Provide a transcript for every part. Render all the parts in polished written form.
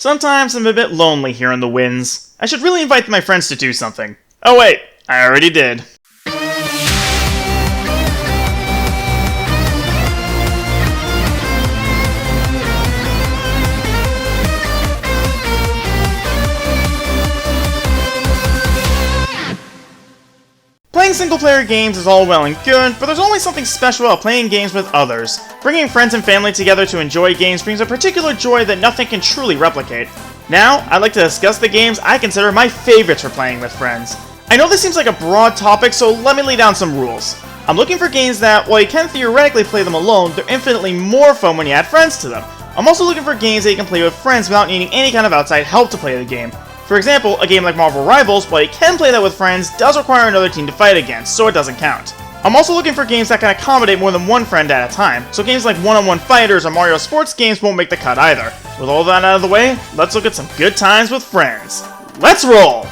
Sometimes I'm a bit lonely here in the winds. I should really invite my friends to do something. Oh wait, I already did. Playing single-player games is all well and good, but there's always something special about playing games with others. Bringing friends and family together to enjoy games brings a particular joy that nothing can truly replicate. Now, I'd like to discuss the games I consider my favorites for playing with friends. I know this seems like a broad topic, so let me lay down some rules. I'm looking for games that, while you can theoretically play them alone, they're infinitely more fun when you add friends to them. I'm also looking for games that you can play with friends without needing any kind of outside help to play the game. For example, a game like Marvel Rivals, while you can play that with friends, does require another team to fight against, so it doesn't count. I'm also looking for games that can accommodate more than one friend at a time, so games like one-on-one fighters or Mario sports games won't make the cut either. With all that out of the way, let's look at some good times with friends. Let's roll!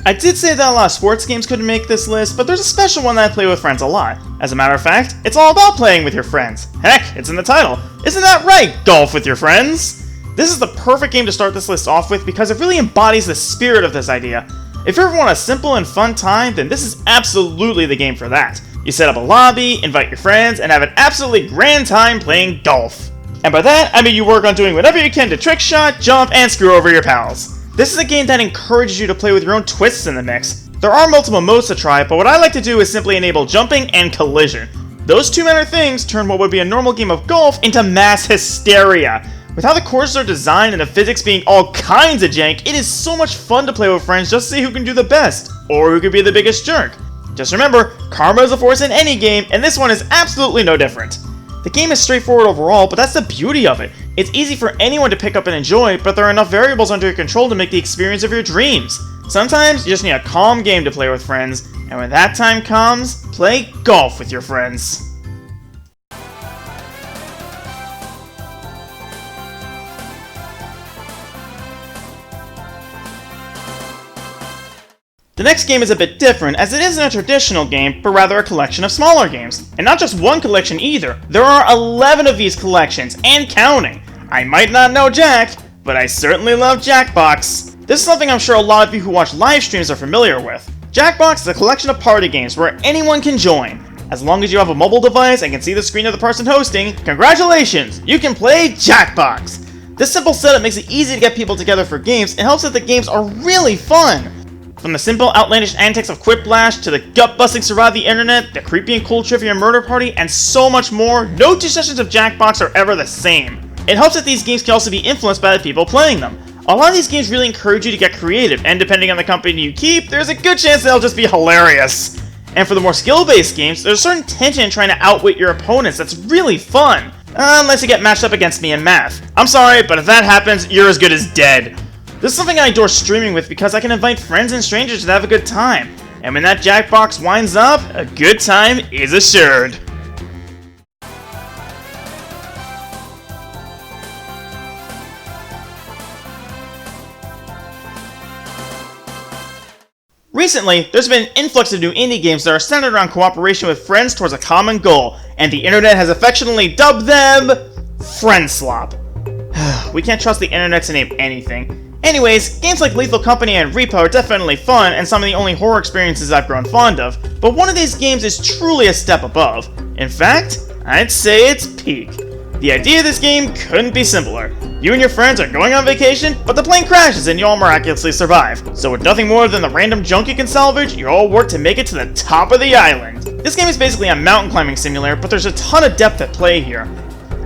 I did say that a lot of sports games couldn't make this list, but there's a special one that I play with friends a lot. As a matter of fact, it's all about playing with your friends. Heck, it's in the title. Isn't that right, golf with your friends? This is the perfect game to start this list off with because it really embodies the spirit of this idea. If you ever want a simple and fun time, then this is absolutely the game for that. You set up a lobby, invite your friends, and have an absolutely grand time playing golf. And by that, I mean you work on doing whatever you can to trick shot, jump, and screw over your pals. This is a game that encourages you to play with your own twists in the mix. There are multiple modes to try, but what I like to do is simply enable jumping and collision. Those two minor things turn what would be a normal game of golf into mass hysteria. With how the courses are designed and the physics being all kinds of jank, it is so much fun to play with friends just to see who can do the best, or who can be the biggest jerk. Just remember, karma is a force in any game, and this one is absolutely no different. The game is straightforward overall, but that's the beauty of it. It's easy for anyone to pick up and enjoy, but there are enough variables under your control to make the experience of your dreams. Sometimes you just need a calm game to play with friends, and when that time comes, play golf with your friends. The next game is a bit different, as it isn't a traditional game, but rather a collection of smaller games. And not just one collection either, there are 11 of these collections, and counting. I might not know Jack, but I certainly love Jackbox. This is something I'm sure a lot of you who watch live streams are familiar with. Jackbox is a collection of party games where anyone can join. As long as you have a mobile device and can see the screen of the person hosting, congratulations, you can play Jackbox. This simple setup makes it easy to get people together for games and helps that the games are really fun. From the simple outlandish antics of Quiplash, to the gut-busting Survive the Internet, the creepy and cool Trivia Murder Party, and so much more, no two sessions of Jackbox are ever the same. It helps that these games can also be influenced by the people playing them. A lot of these games really encourage you to get creative, and depending on the company you keep, there's a good chance they'll just be hilarious. And for the more skill-based games, there's a certain tension in trying to outwit your opponents that's really fun. Unless you get matched up against me in math. I'm sorry, but if that happens, you're as good as dead. This is something I adore streaming with because I can invite friends and strangers to have a good time. And when that Jackbox winds up, a good time is assured. Recently, there's been an influx of new indie games that are centered around cooperation with friends towards a common goal, and the internet has affectionately dubbed them Friend Slop. We can't trust the internet to name anything. Anyways, games like Lethal Company and Repo are definitely fun and some of the only horror experiences I've grown fond of, but one of these games is truly a step above. In fact, I'd say it's peak. The idea of this game couldn't be simpler. You and your friends are going on vacation, but the plane crashes and you all miraculously survive. So with nothing more than the random junk you can salvage, you all work to make it to the top of the island. This game is basically a mountain climbing simulator, but there's a ton of depth at play here.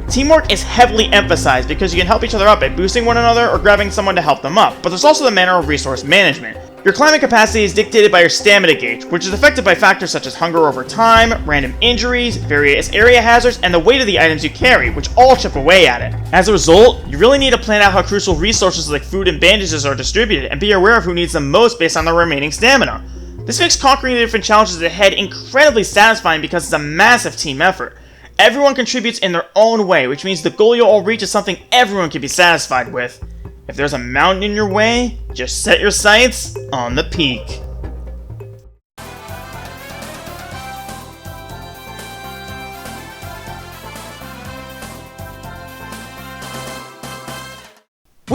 Teamwork is heavily emphasized because you can help each other up by boosting one another or grabbing someone to help them up, but there's also the manner of resource management. Your climbing capacity is dictated by your stamina gauge, which is affected by factors such as hunger over time, random injuries, various area hazards, and the weight of the items you carry, which all chip away at it. As a result, you really need to plan out how crucial resources like food and bandages are distributed, and be aware of who needs them most based on their remaining stamina. This makes conquering the different challenges ahead incredibly satisfying because it's a massive team effort. Everyone contributes in their own way, which means the goal you'll all reach is something everyone can be satisfied with. If there's a mountain in your way, just set your sights on the peak.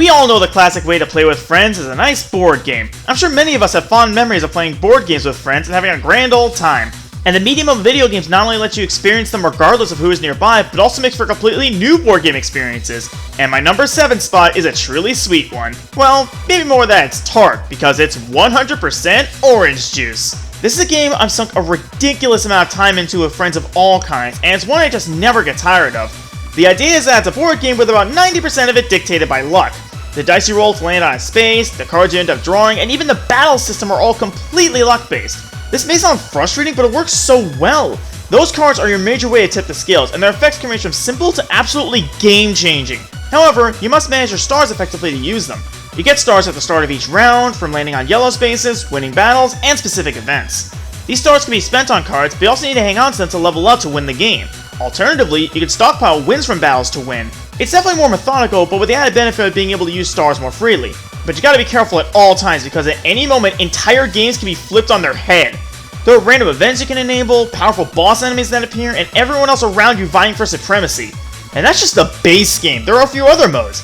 We all know the classic way to play with friends is a nice board game. I'm sure many of us have fond memories of playing board games with friends and having a grand old time. And the medium of video games not only lets you experience them regardless of who is nearby, but also makes for completely new board game experiences. And my number 7 spot is a truly sweet one. Well, maybe more that it's tart, because it's 100% orange juice. This is a game I've sunk a ridiculous amount of time into with friends of all kinds, and it's one I just never get tired of. The idea is that it's a board game with about 90% of it dictated by luck. The dice you roll to land on a space, the cards you end up drawing, and even the battle system are all completely luck-based. This may sound frustrating, but it works so well. Those cards are your major way to tip the scales, and their effects can range from simple to absolutely game-changing. However, you must manage your stars effectively to use them. You get stars at the start of each round, from landing on yellow spaces, winning battles, and specific events. These stars can be spent on cards, but you also need to hang on to them to level up to win the game. Alternatively, you can stockpile wins from battles to win. It's definitely more methodical, but with the added benefit of being able to use stars more freely. But you gotta be careful at all times, because at any moment, entire games can be flipped on their head. There are random events you can enable, powerful boss enemies that appear, and everyone else around you vying for supremacy. And that's just the base game. There are a few other modes.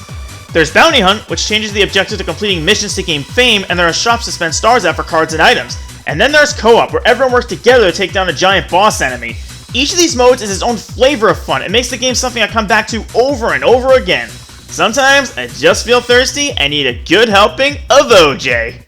There's Bounty Hunt, which changes the objective to completing missions to gain fame, and there are shops to spend stars at for cards and items. And then there's Co-op, where everyone works together to take down a giant boss enemy. Each of these modes is its own flavor of fun. It makes the game something I come back to over and over again. Sometimes I just feel thirsty and need a good helping of OJ.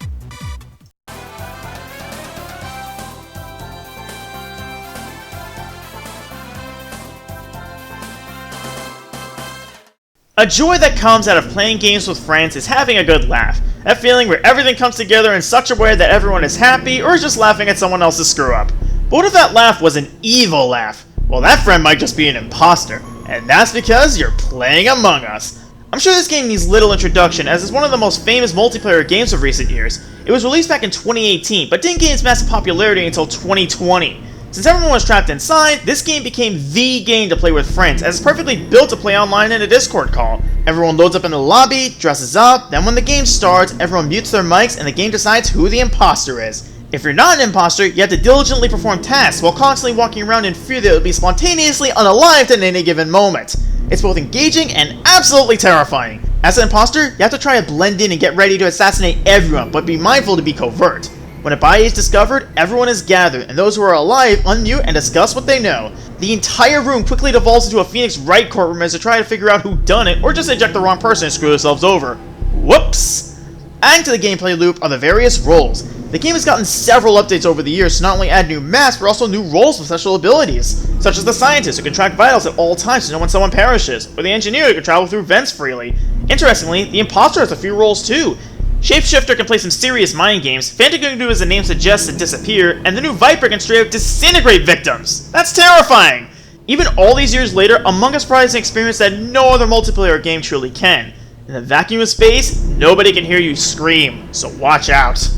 A joy that comes out of playing games with friends is having a good laugh. That feeling where everything comes together in such a way that everyone is happy or is just laughing at someone else's screw up. But what if that laugh was an evil laugh? Well, that friend might just be an imposter, and that's because you're playing Among Us. I'm sure this game needs little introduction, as it's one of the most famous multiplayer games of recent years. It was released back in 2018, but didn't gain its massive popularity until 2020. Since everyone was trapped inside, this game became the game to play with friends, as it's perfectly built to play online in a Discord call. Everyone loads up in the lobby, dresses up, then when the game starts, everyone mutes their mics and the game decides who the imposter is. If you're not an imposter, you have to diligently perform tasks while constantly walking around in fear that you'll be spontaneously unalived at any given moment. It's both engaging and absolutely terrifying. As an imposter, you have to try to blend in and get ready to assassinate everyone, but be mindful to be covert. When a body is discovered, everyone is gathered, and those who are alive unmute and discuss what they know. The entire room quickly devolves into a Phoenix Wright courtroom as they try to figure out who done it, or just eject the wrong person and screw themselves over. Whoops! Adding to the gameplay loop are the various roles. The game has gotten several updates over the years to not only add new maps, but also new roles with special abilities, such as the scientist who can track vitals at all times to know when someone perishes, or the engineer who can travel through vents freely. Interestingly, the imposter has a few roles too. Shapeshifter can play some serious mind games, Phantom can do as the name suggests and disappear, and the new Viper can straight up disintegrate victims! That's terrifying! Even all these years later, Among Us provides an experience that no other multiplayer game truly can. In the vacuum of space, nobody can hear you scream, so watch out.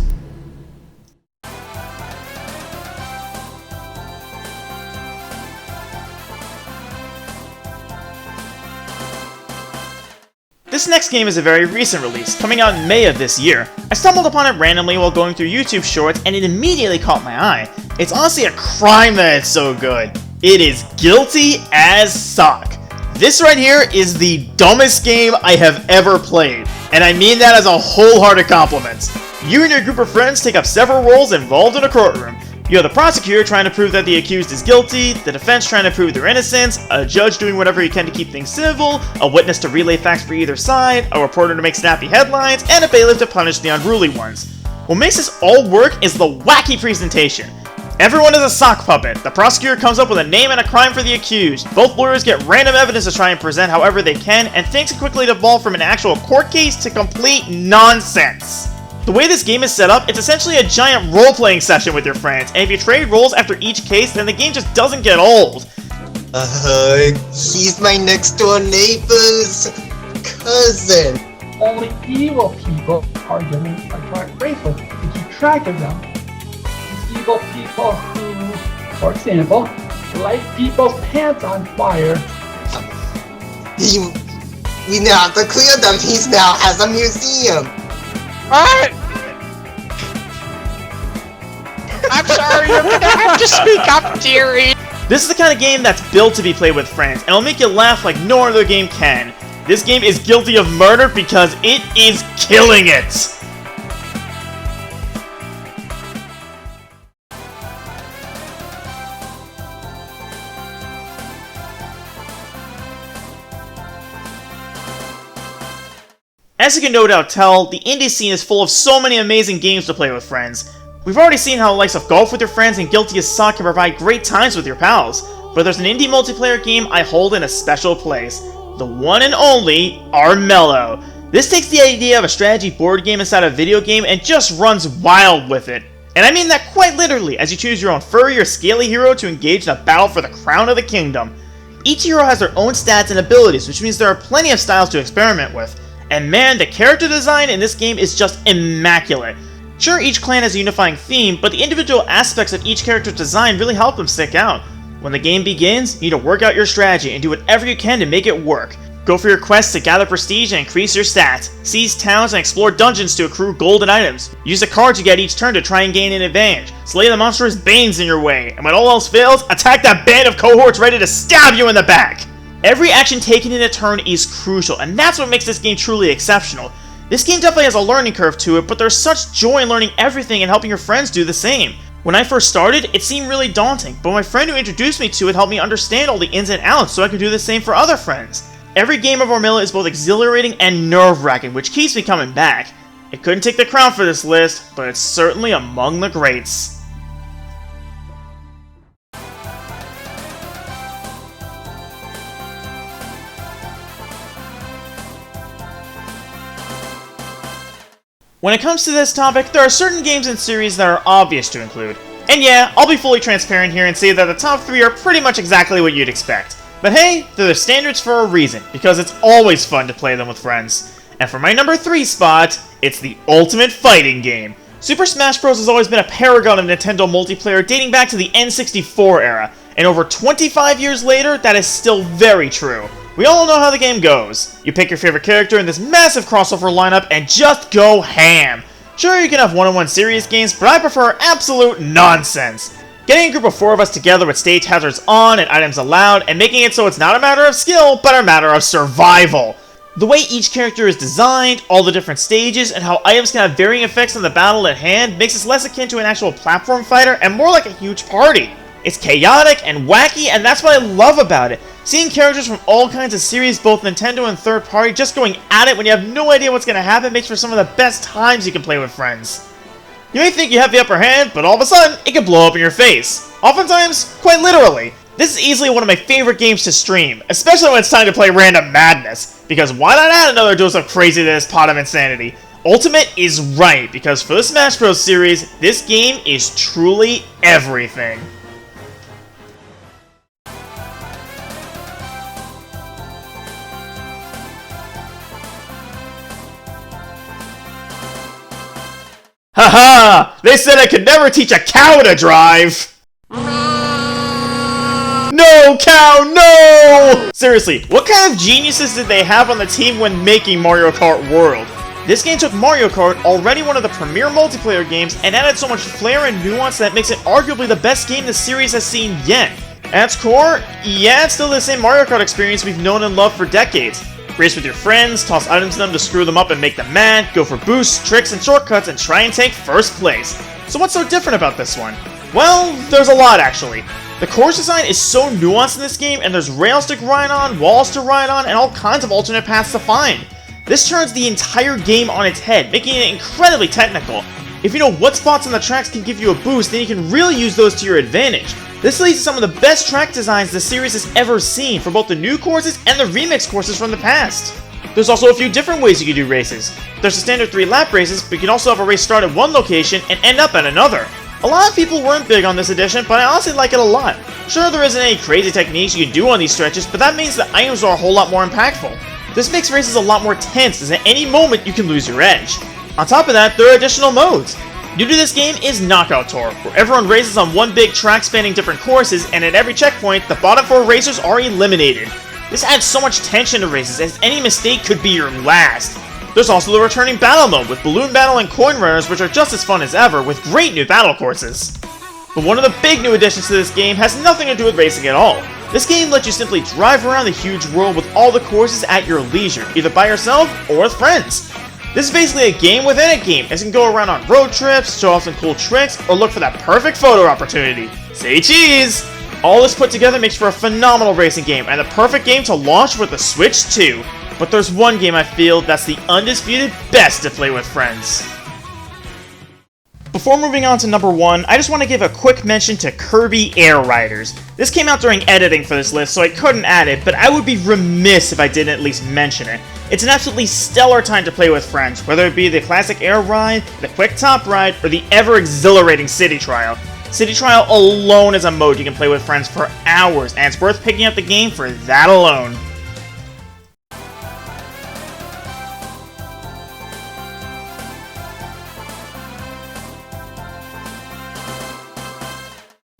This next game is a very recent release, coming out in May of this year. I stumbled upon it randomly while going through YouTube Shorts, and it immediately caught my eye. It's honestly a crime that it's so good. It is guilty as sock. This right here is the dumbest game I have ever played, and I mean that as a wholehearted compliment. You and your group of friends take up several roles involved in a courtroom. You have the prosecutor trying to prove that the accused is guilty, the defense trying to prove their innocence, a judge doing whatever he can to keep things civil, a witness to relay facts for either side, a reporter to make snappy headlines, and a bailiff to punish the unruly ones. What makes this all work is the wacky presentation. Everyone is a sock puppet. The prosecutor comes up with a name and a crime for the accused. Both lawyers get random evidence to try and present however they can, and things quickly devolve from an actual court case to complete nonsense. The way this game is set up, it's essentially a giant role-playing session with your friends, and if you trade roles after each case, then the game just doesn't get old. He's my next-door neighbor's cousin. Only evil people are tracked bracelets to keep track of them. These evil people who, for example, light people's pants on fire. We now have to clear them. He now has a museum. What? I'm sorry, you're gonna have to speak up, dearie. This is the kind of game that's built to be played with friends, and it'll make you laugh like no other game can. This game is guilty of murder because it is killing it! As you can no doubt tell, the indie scene is full of so many amazing games to play with friends. We've already seen how the likes of Golf with your friends and Guilty as Suck can provide great times with your pals, but there's an indie multiplayer game I hold in a special place. The one and only Armello. This takes the idea of a strategy board game inside a video game and just runs wild with it. And I mean that quite literally, as you choose your own furry or scaly hero to engage in a battle for the crown of the kingdom. Each hero has their own stats and abilities, which means there are plenty of styles to experiment with. And man, the character design in this game is just immaculate. Sure, each clan has a unifying theme, but the individual aspects of each character's design really help them stick out. When the game begins, you need to work out your strategy and do whatever you can to make it work. Go for your quests to gather prestige and increase your stats. Seize towns and explore dungeons to accrue gold and items. Use the cards you get each turn to try and gain an advantage. Slay the monstrous banes in your way, and when all else fails, attack that band of cohorts ready to stab you in the back! Every action taken in a turn is crucial, and that's what makes this game truly exceptional. This game definitely has a learning curve to it, but there's such joy in learning everything and helping your friends do the same. When I first started, it seemed really daunting, but my friend who introduced me to it helped me understand all the ins and outs so I could do the same for other friends. Every game of Armello is both exhilarating and nerve-wracking, which keeps me coming back. It couldn't take the crown for this list, but it's certainly among the greats. When it comes to this topic, there are certain games and series that are obvious to include. And yeah, I'll be fully transparent here and say that the top 3 are pretty much exactly what you'd expect. But hey, they're the standards for a reason, because it's always fun to play them with friends. And for my number 3 spot, it's the ultimate fighting game. Super Smash Bros. Has always been a paragon of Nintendo multiplayer dating back to the N64 era, and over 25 years later, that is still very true. We all know how the game goes. You pick your favorite character in this massive crossover lineup and just go ham. Sure, you can have one-on-one serious games, but I prefer absolute nonsense. Getting a group of 4 of us together with stage hazards on and items allowed, and making it so it's not a matter of skill, but a matter of survival. The way each character is designed, all the different stages, and how items can have varying effects on the battle at hand makes this less akin to an actual platform fighter and more like a huge party. It's chaotic and wacky, and that's what I love about it. Seeing characters from all kinds of series, both Nintendo and third party, just going at it when you have no idea what's going to happen makes for some of the best times you can play with friends. You may think you have the upper hand, but all of a sudden, it can blow up in your face. Oftentimes, quite literally. This is easily one of my favorite games to stream, especially when it's time to play Random Madness, because why not add another dose of crazy to this pot of insanity? Ultimate is right, because for the Smash Bros. Series, this game is truly everything. Haha! They said I could never teach a cow to drive! No, cow, no! Seriously, what kind of geniuses did they have on the team when making Mario Kart World? This game took Mario Kart, already one of the premier multiplayer games, and added so much flair and nuance that makes it arguably the best game the series has seen yet. At its core, yeah, it's still the same Mario Kart experience we've known and loved for decades. Race with your friends, toss items to them to screw them up and make them mad, go for boosts, tricks, and shortcuts, and try and take first place. So what's so different about this one? Well, there's a lot actually. The course design is so nuanced in this game, and there's rails to grind on, walls to ride on, and all kinds of alternate paths to find. This turns the entire game on its head, making it incredibly technical. If you know what spots on the tracks can give you a boost, then you can really use those to your advantage. This leads to some of the best track designs the series has ever seen for both the new courses and the remix courses from the past. There's also a few different ways you can do races. There's the standard 3-lap races, but you can also have a race start at one location and end up at another. A lot of people weren't big on this edition, but I honestly like it a lot. Sure, there isn't any crazy techniques you can do on these stretches, but that means the items are a whole lot more impactful. This makes races a lot more tense, as at any moment you can lose your edge. On top of that, there are additional modes. New to this game is Knockout Tour, where everyone races on one big track spanning different courses, and at every checkpoint, the bottom 4 racers are eliminated. This adds so much tension to races, as any mistake could be your last. There's also the returning battle mode, with balloon battle and coin runners, which are just as fun as ever, with great new battle courses. But one of the big new additions to this game has nothing to do with racing at all. This game lets you simply drive around the huge world with all the courses at your leisure, either by yourself or with friends. This is basically a game within a game, as you can go around on road trips, show off some cool tricks, or look for that perfect photo opportunity. Say cheese! All this put together makes for a phenomenal racing game, and the perfect game to launch with the Switch 2. But there's one game I feel that's the undisputed best to play with friends. Before moving on to number 1, I just want to give a quick mention to Kirby Air Riders. This came out during editing for this list, so I couldn't add it, but I would be remiss if I didn't at least mention it. It's an absolutely stellar time to play with friends, whether it be the classic air ride, the quick top ride, or the ever-exhilarating City Trial. City Trial alone is a mode you can play with friends for hours, and it's worth picking up the game for that alone.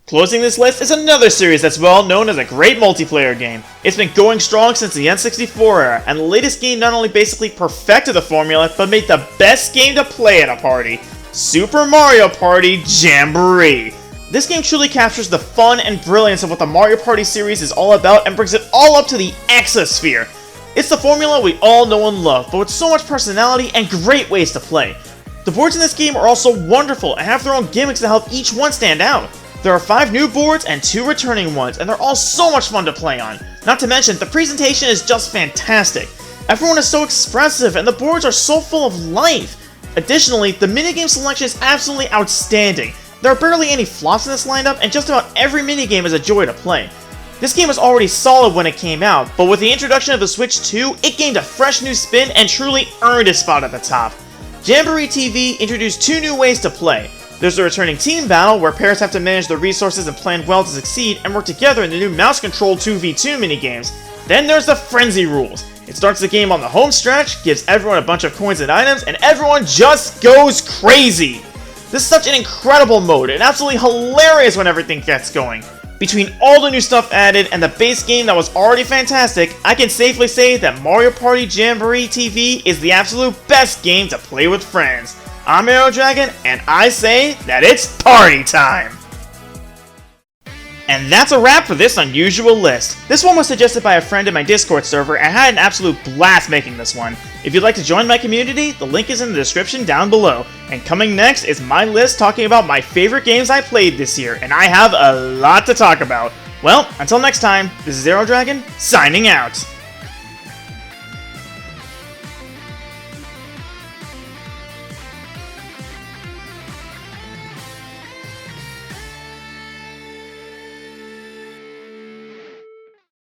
Closing this list is another series that's well known as a great multiplayer game. It's been going strong since the N64 era, and the latest game not only basically perfected the formula, but made the best game to play at a party, Super Mario Party Jamboree. This game truly captures the fun and brilliance of what the Mario Party series is all about and brings it all up to the exosphere. It's the formula we all know and love, but with so much personality and great ways to play. The boards in this game are also wonderful and have their own gimmicks to help each one stand out. There are 5 new boards and 2 returning ones, and they're all so much fun to play on. Not to mention, the presentation is just fantastic. Everyone is so expressive, and the boards are so full of life. Additionally, the minigame selection is absolutely outstanding. There are barely any flops in this lineup, and just about every minigame is a joy to play. This game was already solid when it came out, but with the introduction of the Switch 2, it gained a fresh new spin and truly earned its spot at the top. Jamboree TV introduced 2 new ways to play. There's the returning team battle, where pairs have to manage their resources and plan well to succeed and work together in the new mouse-controlled 2v2 minigames. Then there's the Frenzy rules. It starts the game on the home stretch, gives everyone a bunch of coins and items, and everyone just goes crazy! This is such an incredible mode, and absolutely hilarious when everything gets going. Between all the new stuff added and the base game that was already fantastic, I can safely say that Mario Party Jamboree TV is the absolute best game to play with friends. I'm Arrow Dragon, and I say that it's party time! And that's a wrap for this unusual list. This one was suggested by a friend in my Discord server, and I had an absolute blast making this one. If you'd like to join my community, the link is in the description down below. And coming next is my list talking about my favorite games I played this year, and I have a lot to talk about. Well, until next time, this is Arrow Dragon, signing out!